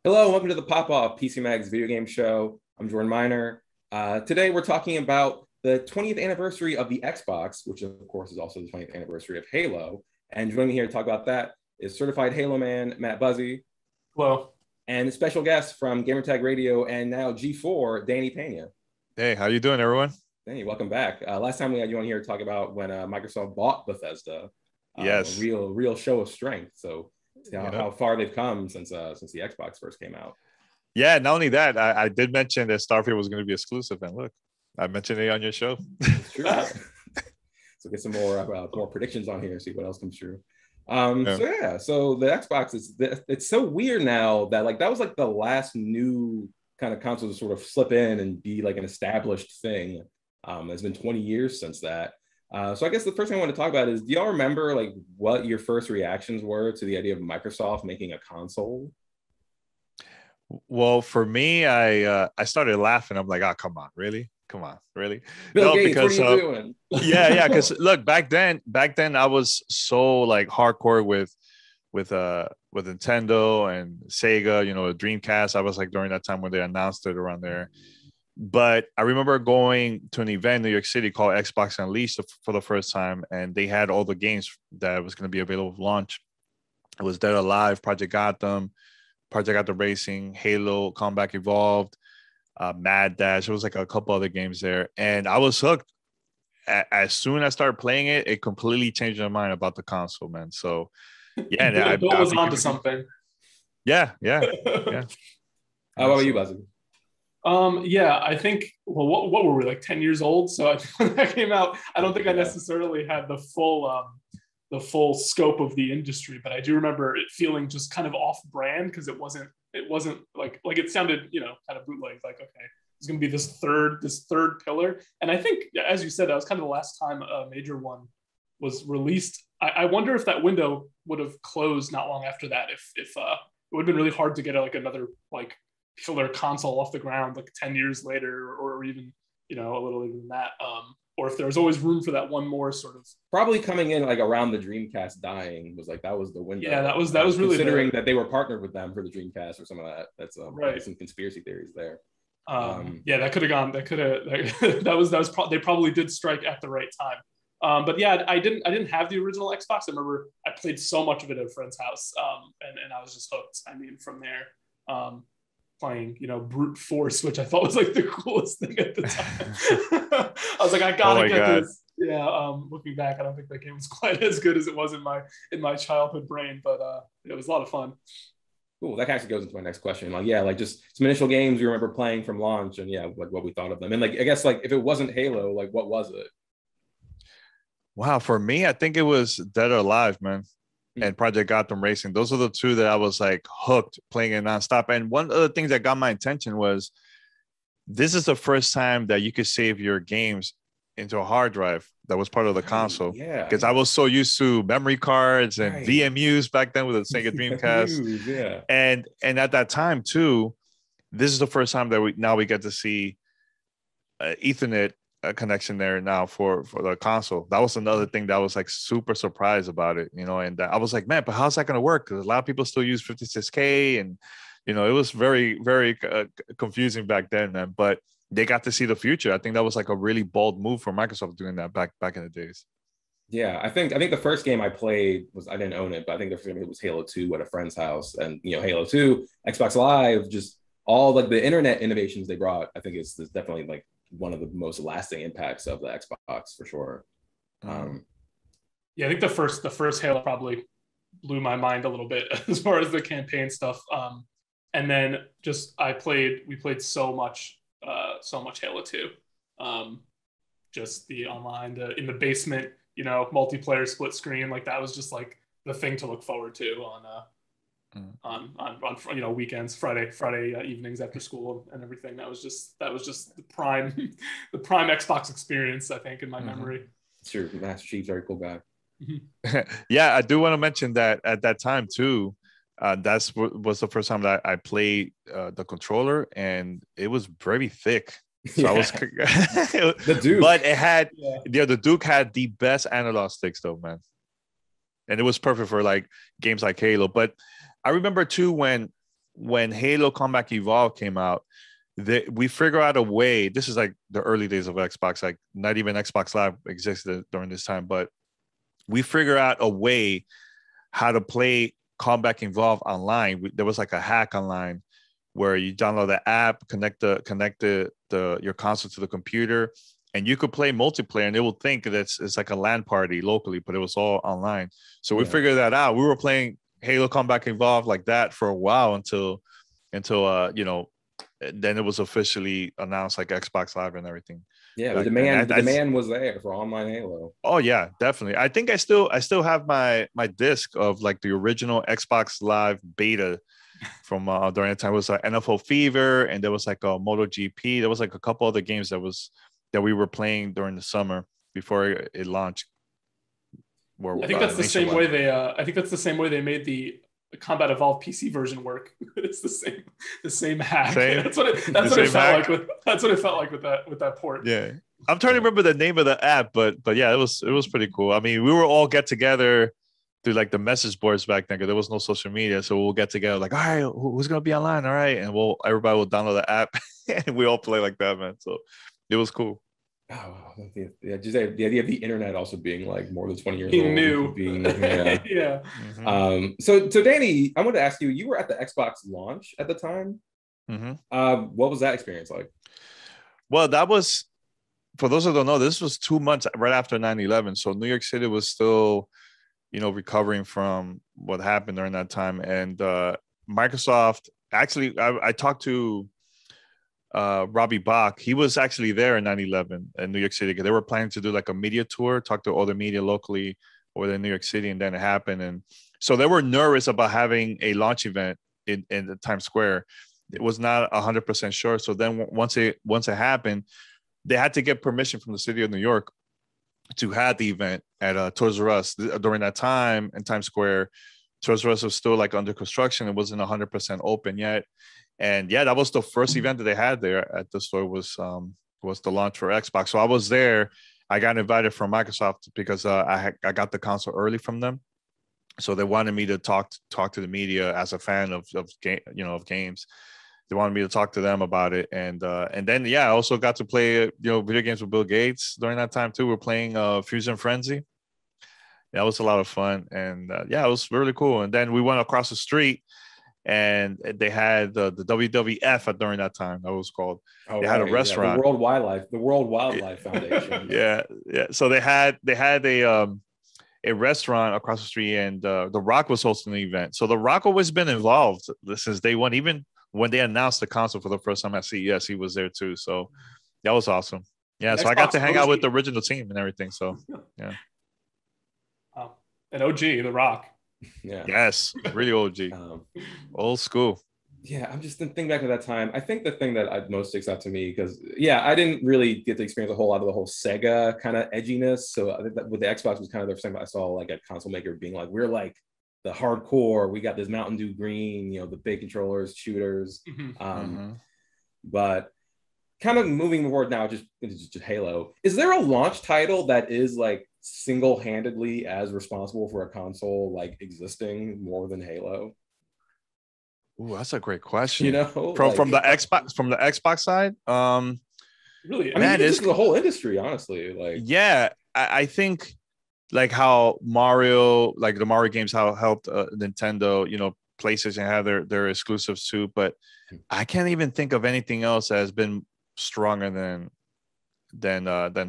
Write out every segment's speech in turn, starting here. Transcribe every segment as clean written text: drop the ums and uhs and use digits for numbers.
Hello, welcome to the Pop-Off PC Mag's video game show. I'm Jordan Miner. Today we're talking about the 20th anniversary of the Xbox, which of course is also the 20th anniversary of Halo. And joining me here to talk about that is certified Halo man, Matt Buzzy. Hello. And a special guest from GamerTag Radio and now G4, Danny Peña. Hey, how you doing, everyone? Danny, welcome back. Last time we had you on here to talk about when Microsoft bought Bethesda. Yes. A real show of strength. So how far they've come since the Xbox first came out. Yeah, not only that, I did mention that Starfield was going to be exclusive, and look, I mentioned it on your show. It's true. So get some more predictions on here, see what else comes true. So the Xbox it's so weird now that that was the last new kind of console to sort of slip in and be like an established thing. It's been 20 years since that. So I guess the first thing I want to talk about is, do y'all remember what your first reactions were to the idea of Microsoft making a console? Well, for me, I started laughing. I'm like, oh, come on, really? Bill Gates, because what are you doing? yeah, because look, back then I was so hardcore with Nintendo and Sega, the Dreamcast. I was during that time when they announced it around there. But I remember going to an event in New York City called Xbox Unleashed for the first time, and they had all the games that was going to be available for launch. It was Dead or Alive, Project Gotham Racing, Halo Combat Evolved, Mad Dash. It was a couple other games there, and I was hooked. As soon as I started playing it, it completely changed my mind about the console, man. So, yeah, Bill was onto something. Yeah. How about you, Buzzy? I think, what were we, 10 years old? So when that came out, I don't think I necessarily had the full scope of the industry, but I do remember it feeling just kind of off brand because it wasn't like it sounded, kind of bootleg, okay, it's going to be this third pillar. And I think, as you said, that was kind of the last time a major one was released. I wonder if that window would have closed not long after that, if it would have been really hard to get another killer console off the ground 10 years later, or even a little even that, or if there was always room for that one more sort of probably coming in around the Dreamcast dying was that was the window. Yeah, that was really considering that they were partnered with them for the Dreamcast or some of that. That's right. Some conspiracy theories there. That could have gone. They probably did strike at the right time. But yeah, I didn't have the original Xbox. I remember I played so much of it at a friend's house, and I was just hooked. I mean, from there, playing, brute force, which I thought was the coolest thing at the time. I was like, I gotta get this. Yeah. Looking back, I don't think that game was quite as good as it was in my childhood brain, but it was a lot of fun. Cool. That actually goes into my next question. Just some initial games you remember playing from launch, and what we thought of them. And I guess if it wasn't Halo, what was it? Wow, for me, I think it was Dead or Alive, man. And Project Gotham Racing. Those are the two that I was hooked, playing it nonstop. And one of the things that got my attention was this is the first time that you could save your games into a hard drive that was part of the console. Yeah. Because I was so used to memory cards and VMUs back then with the Sega Dreamcast. Yeah. And at that time too, this is the first time that we get to see Ethernet connection there now for the console. That was another thing that I was super surprised about it, and I was like, man, but how's that going to work? Because a lot of people still use 56K, and it was very, very confusing back then, man. But they got to see the future. I think that was a really bold move for Microsoft doing that back in the days. Yeah, I think the first game I played I didn't own it, but I think the first game it was Halo 2 at a friend's house, and Halo 2, Xbox Live, just all the internet innovations they brought. I think it's definitely one of the most lasting impacts of the Xbox for sure. I think the first Halo probably blew my mind a little bit as far as the campaign stuff. And then we played so much Halo 2. Just the online, in the basement, multiplayer split screen, that was just the thing to look forward to on weekends, Friday evenings after school and everything. That was just the prime Xbox experience, I think, in my memory. Sure, Master Chief's very cool guy. Yeah, I do want to mention that at that time too, was the first time that I played the controller, and it was very thick. So I was the Duke, but it had the Duke had the best analog sticks though, man, and it was perfect for games like Halo. But I remember too when when Halo Combat Evolved came out, we figure out a way. This is like the early days of Xbox, like not even Xbox Live existed during this time, but we figure out a way how to play Combat Evolved online. There was like a hack online where you download the app, connect your console to the computer, and you could play multiplayer, and they will think that it's like a LAN party locally, but it was all online. So we figured that out. We were playing Halo Combat Evolved like that for a while until then it was officially announced like Xbox Live and everything. Yeah, like, the demand was there for online Halo. Oh yeah, definitely. I think I still have my disc of like the original Xbox Live beta from during that time. It was like NFL Fever, and there was like a MotoGP. There was like a couple other games that we were playing during the summer before it launched. I think that's the same way they. I think that's the same way they made the Combat Evolved PC version work. It's the same hack. That's what it felt like with that port. Yeah, I'm trying to remember the name of the app, but yeah, it was pretty cool. I mean, we were all get together through like the message boards back then because there was no social media, so we'll get together like, all right, who's gonna be online? All right, and everybody will download the app and we all play like that, man. So it was cool. Oh, yeah, just the idea of the internet also being like more than 20 years being old. New. Yeah. Mm-hmm. So Danny, I wanted to ask you were at the Xbox launch at the time. Mm-hmm. What was that experience like? Well, that was, for those who don't know, this was 2 months right after 9/11. So New York City was still, recovering from what happened during that time. And Microsoft, actually, I talked to Robbie Bach. He was actually there in 9/11 in New York City because they were planning to do like a media tour, talk to all the media locally or in New York City, and then it happened. And so they were nervous about having a launch event in the Times Square. It was not 100% sure. So then once it happened, they had to get permission from the city of New York to have the event at Toys R Us. During that time in Times Square, Toys R Us was still like under construction. It wasn't 100% open yet. And yeah, that was the first event that they had there at the store was the launch for Xbox. So I was there. I got invited from Microsoft because I got the console early from them. So they wanted me to talk to the media as a fan of games. They wanted me to talk to them about it. And then, yeah, I also got to play, video games with Bill Gates during that time too. We're playing Fusion Frenzy. That was a lot of fun. And yeah, it was really cool. And then we went across the street and they had the WWF during that time. That was called. They had a restaurant. The World Wildlife Foundation. Yeah. So they had a restaurant across the street, and The Rock was hosting the event. So The Rock always been involved since day one. Even when they announced the console for the first time at CES, he was there too. So that was awesome. Yeah. So I got to hang out with the original team and everything. So yeah. An OG, The Rock. Yeah. Yes, really OG. Old school. Yeah, I'm just thinking back to that time. I think the thing that most sticks out to me, because I didn't really get to experience a whole lot of the whole Sega kind of edginess. So I think that with the Xbox was kind of the first time I saw like a console maker being like, we're like the hardcore. We got this Mountain Dew green, the big controllers, shooters. But kind of moving forward now, just Halo. Is there a launch title that is like single-handedly as responsible for a console like existing more than Halo? Ooh, that's a great question. From the Xbox side, really, I mean, this is the whole industry, honestly. Like, yeah, I think like how Mario, like the Mario games, how helped Nintendo, PlayStation have their exclusives too. But I can't even think of anything else that has been stronger than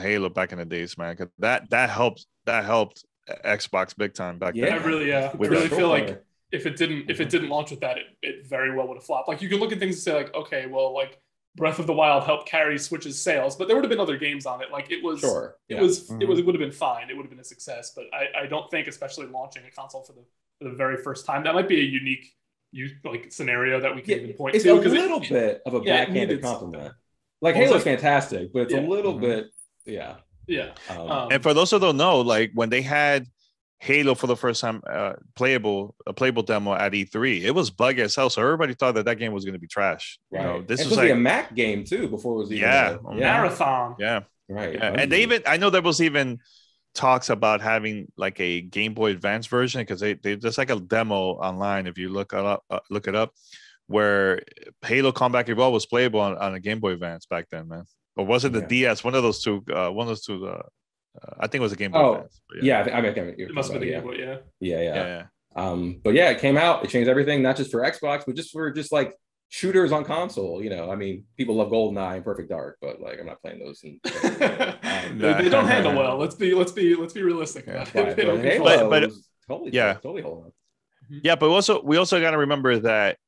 Halo back in the days, man. 'Cause that helped Xbox big time back then. I really feel like if it didn't launch with that, it very well would have flopped. Like you can look at things and say like, okay, well, like Breath of the Wild helped carry Switch's sales, but there would have been other games on it. Like it would have been fine. It would have been a success, but I don't think, especially launching a console for the very first time, that might be a unique scenario that we can even point to. It's a little bit of a backhanded compliment. Like Halo's fantastic, but it's a little bit, yeah. And for those who don't know, like when they had Halo for the first time, a playable demo at E3, it was buggy as hell. So everybody thought that game was going to be trash. Right. This was like a Mac game too before it was even Marathon. Yeah. Right. Yeah. And I know there was even talks about having like a Game Boy Advance version because they there's like a demo online if you look it up where Halo Combat Evolved was playable on a Game Boy Advance back then, man. Or was it the DS? One of those two. I think it was a Game Boy Advance. It must have been the Game Boy. Yeah. But yeah, it came out. It changed everything, not just for Xbox, but just for like shooters on console. I mean, people love GoldenEye and Perfect Dark, but like I'm not playing those. They don't handle well. Let's be realistic about it. Totally hold on. Yeah, but we also got to remember that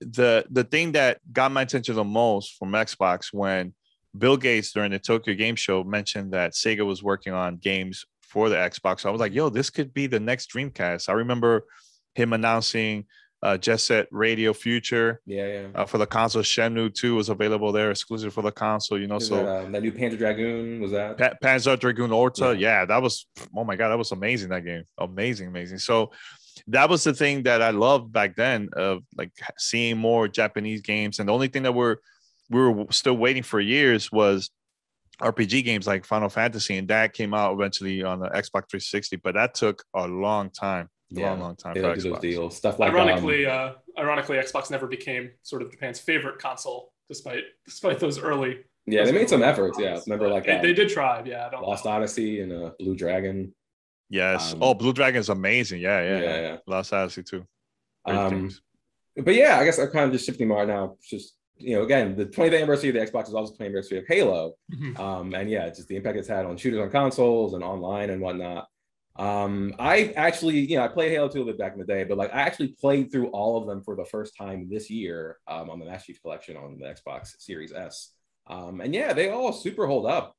the thing that got my attention the most from Xbox when Bill Gates during the Tokyo Game Show mentioned that Sega was working on games for the Xbox. So I was like, yo, this could be the next Dreamcast. I remember him announcing Jet Set Radio Future for the console. Shenmue 2 was available there, exclusive for the console, So that new Panzer Dragoon, was that? Panzer Dragoon Orta. Yeah, that was, oh my God, that was amazing, that game. Amazing. So that was the thing that I loved back then, of like seeing more Japanese games. And the only thing that we were still waiting for years was RPG games like Final Fantasy, and that came out eventually on the Xbox 360, but that took a long time. Long time. They do those deals. Stuff like ironically, Xbox never became sort of Japan's favorite console, despite those early. Yeah, they made some efforts. Yeah, remember like they did try. Yeah, Lost Odyssey and Blue Dragon. Yes. Blue Dragon is amazing. Yeah. Lost Odyssey too. But yeah, I guess I'm kind of just shifting more now. Just again, the 20th anniversary of the Xbox is also the 20th anniversary of Halo. And yeah, just the impact it's had on shooters on consoles and online and whatnot. I actually, I played Halo 2 a bit back in the day, but like I actually played through all of them for the first time this year on the Master Chief Collection on the Xbox Series S. And yeah, they all super hold up.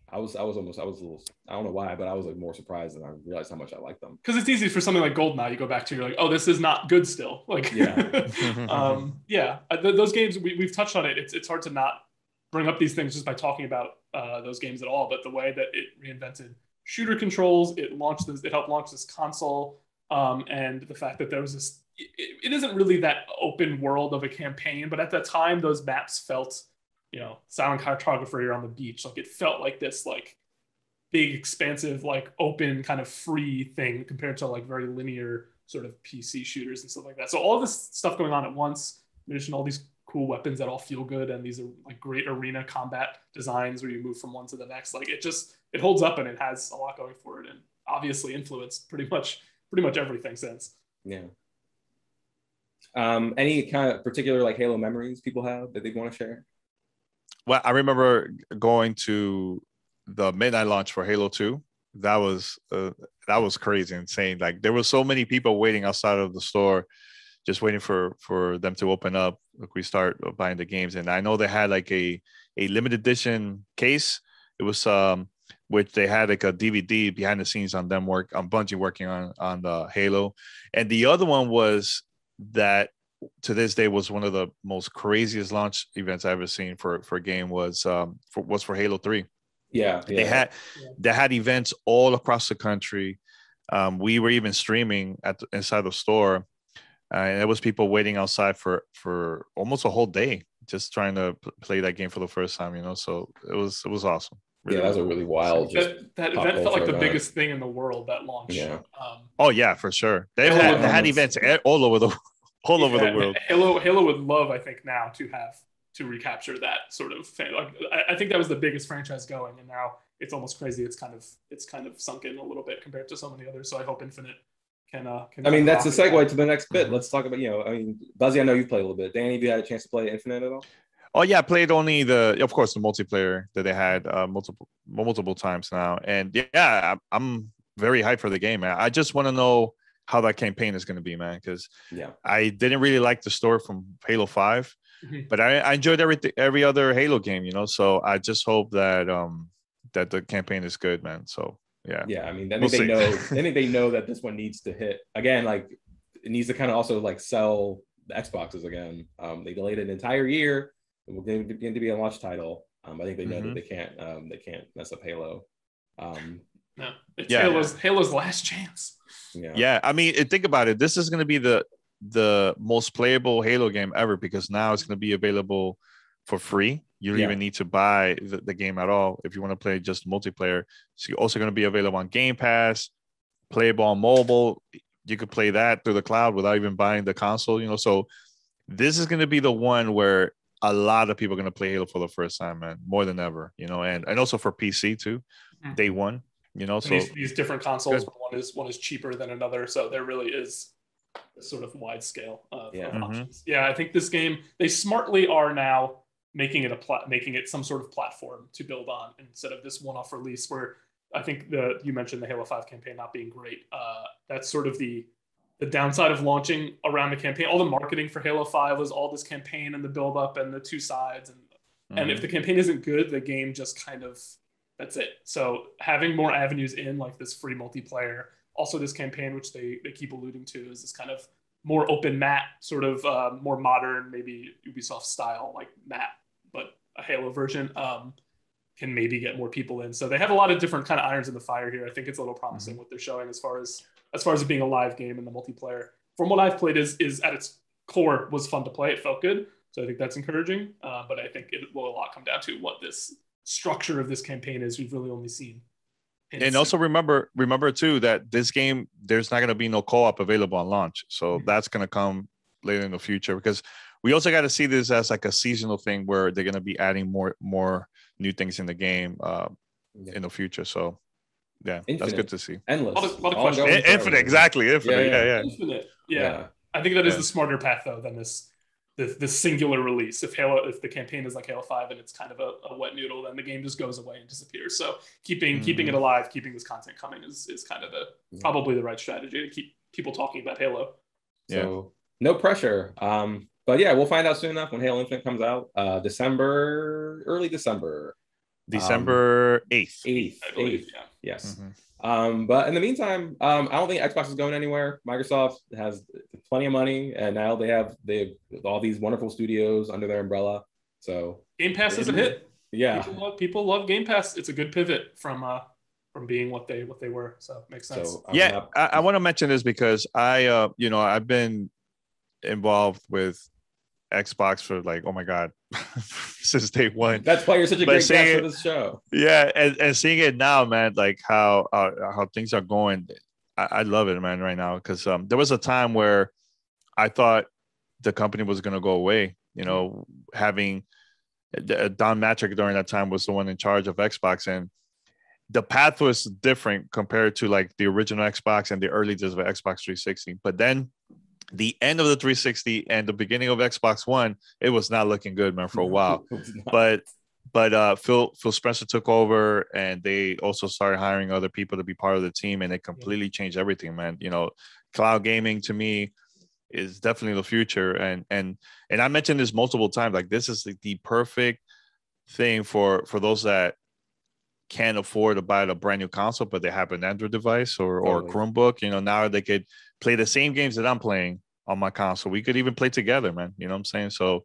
I was a little, I don't know why, but I was like more surprised than I realized how much I liked them. Because it's easy for something like GoldenEye, you go back to, you're like, oh, this is not good still. Like, those games, we've touched on it. It's hard to not bring up these things just by talking about those games at all. But the way that it reinvented shooter controls, it helped launch this console, and the fact that there was this, it isn't really that open world of a campaign, but at that time, those maps felt, silent cartographer, you're on the beach. Like it felt like this, like big, expansive, like open kind of free thing compared to like very linear sort of PC shooters and stuff like that. So all this stuff going on at once, in addition to all these cool weapons that all feel good, and these are like great arena combat designs where you move from one to the next. Like it holds up, and it has a lot going for it, and obviously influenced pretty much everything since. Yeah. Any kind of particular like Halo memories people have that they want to share? Well, I remember going to the midnight launch for Halo 2. That was crazy, insane. Like there were so many people waiting outside of the store, just waiting for them to open up. Like we start buying the games, and I know they had like a limited edition case. It was which they had like a DVD behind the scenes on Bungie working on the Halo, and the other one was that to this day was one of the most craziest launch events I've ever seen for a game was for Halo 3. Yeah. They had events all across the country. We were even streaming inside the store, and there was people waiting outside for almost a whole day just trying to play that game for the first time. So it was awesome. Really, that was a really wild. That event felt like the biggest thing in the world. That launch. Yeah. Oh yeah, for sure. They had events all over the world. Halo would love, I think, now to recapture that sort of fan. Like, I think that was the biggest franchise going, and now it's almost crazy. It's kind of sunk in a little bit compared to so many others. So I hope Infinite can. I mean, that's a segue to the next bit. Let's talk about Buzzy. I know you've played a little bit. Danny, have you had a chance to play Infinite at all? Oh yeah, I played only the multiplayer that they had multiple times now, and yeah, I'm very hyped for the game, man. I just want to know how that campaign is going to be, man, because I didn't really like the story from Halo 5, but I enjoyed every other Halo game, so I just hope that that the campaign is good, man. So yeah. I mean, they know that this one needs to hit again. Like it needs to kind of also like sell the Xboxes again. They delayed it an entire year. It will going to be a launch title. I think they know that they can't mess up Halo. No, it's Halo's last chance. Yeah. I mean, think about it. This is going to be the most playable Halo game ever, because now it's going to be available for free. You don't even need to buy the game at all if you want to play just multiplayer. It's also going to be available on Game Pass, playable on mobile. You could play that through the cloud without even buying the console. So this is going to be the one where a lot of people are going to play Halo for the first time, man, more than ever, you know, and also for PC too, day one, you know. So these different consoles, one is cheaper than another, so there really is a sort of wide scale of options. Yeah, I think this game, they smartly are now making it some sort of platform to build on instead of this one-off release where I think you mentioned the Halo 5 campaign not being great. That's sort of the downside of launching around the campaign. All the marketing for Halo 5 was all this campaign and the build up and the two sides. And if the campaign isn't good, the game just kind of, that's it. So having more avenues in, like this free multiplayer, also this campaign, which they keep alluding to, is this kind of more open map, sort of more modern, maybe Ubisoft style, like map, but a Halo version, can maybe get more people in. So they have a lot of different kind of irons in the fire here. I think it's a little promising what they're showing as far as it being a live game and the multiplayer. From what I've played, is at its core was fun to play. It felt good, so I think that's encouraging. But I think it will a lot come down to what this structure of this campaign is. We've really only seen. And also remember too that this game, there's not going to be no co-op available on launch, so that's going to come later in the future, because we also got to see this as like a seasonal thing where they're going to be adding more new things in the game in the future. So yeah, Infinite. That's good to see. Endless. A lot of questions. Infinite, exactly. Infinite. Yeah. Infinite. Yeah. I think that is the smarter path though than this singular release. If the campaign is like Halo 5 and it's kind of a wet noodle, then the game just goes away and disappears. So keeping it alive, keeping this content coming is kind of probably the right strategy to keep people talking about Halo. So no pressure. But yeah, we'll find out soon enough when Halo Infinite comes out. Early December. December 8th. 8th. I believe, yeah. Yes. But in the meantime, I don't think Xbox is going anywhere. Microsoft has plenty of money, and now they have all these wonderful studios under their umbrella. So Game Pass is a hit. Yeah, people love Game Pass. It's a good pivot from being what they were. So it makes sense. So, I want to mention this because I've been involved with Xbox for like, oh my god, since day one. That's why you're such a great guest for this show. Yeah, and seeing it now, man, like how things are going, I love it, man, right now, because there was a time where I thought the company was going to go away. You know, having Don Matrick during that time was the one in charge of Xbox, and the path was different compared to like the original Xbox and the early days of Xbox 360. But then the end of the 360 and the beginning of Xbox One, it was not looking good, man, for a while. But Phil Spencer took over, and they also started hiring other people to be part of the team, and it completely changed everything, man. You know, cloud gaming to me is definitely the future, and I mentioned this multiple times. Like, this is the perfect thing for those that can't afford to buy a brand new console, but they have an Android device or a Chromebook. You know, now they could play the same games that I'm playing on my console. We could even play together, man. You know what I'm saying? So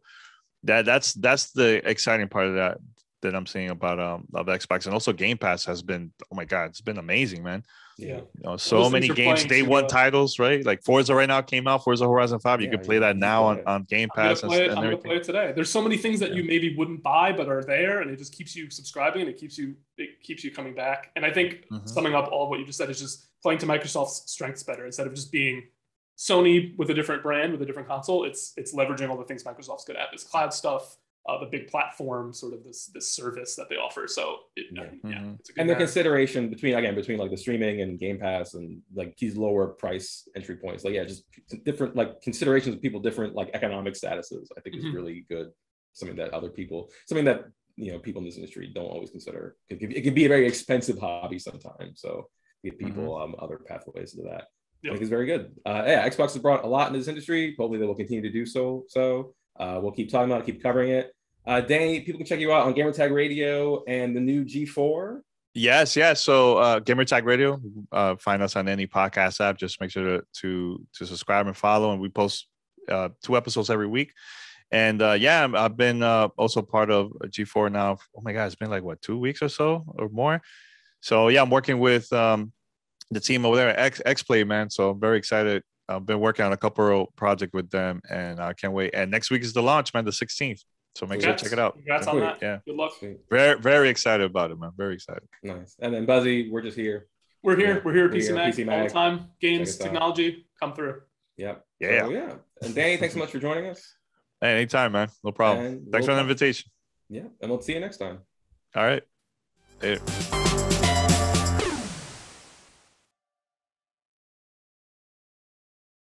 that's the exciting part of that I'm seeing about of Xbox. And also Game Pass has been, oh my god, it's been amazing, man. Yeah. You know, so many games, day one titles, right? Like Forza right now came out, Forza Horizon 5. You can play that now on Game Pass. I'm gonna play it today. There's so many things that you maybe wouldn't buy but are there, and it just keeps you subscribing, and it keeps you coming back. And I think summing up all of what you just said is just playing to Microsoft's strengths better instead of just being Sony with a different brand, with a different console. It's leveraging all the things Microsoft's good at, this cloud stuff, the big platform, sort of this service that they offer. So it's a good and the consideration between like the streaming and Game Pass and like these lower price entry points, like just different like considerations of people, different like economic statuses, I think is really good. Something that people in this industry don't always consider. It can be a very expensive hobby sometimes. So give people other pathways to that. I think it's very good. Xbox has brought a lot into this industry. Hopefully they will continue to do so. We'll keep talking about it, keep covering it. Danny, people can check you out on GamerTag Radio and the new G4. Yes. So GamerTag Radio, find us on any podcast app. Just make sure to subscribe and follow. And we post 2 episodes every week. And I've been also part of G4 now. Oh my God, it's been like 2 weeks or so or more. So I'm working with the team over there at X-Play, man. So I'm very excited. I've been working on a couple of projects with them, and I can't wait. And next week is the launch, man, the 16th. So make sure to check it out. Congrats on that. Yeah. Good luck. Very, very excited about it, man. Very excited. Nice. And then Buzzy, we're just here. We're here. We're here at PC Mag all the time. Games, technology, come through. Yep. Yeah. So, and Danny, thanks so much for joining us. Hey, anytime, man. No problem. And Thanks for the invitation. Yeah, and we'll see you next time. All right. Later.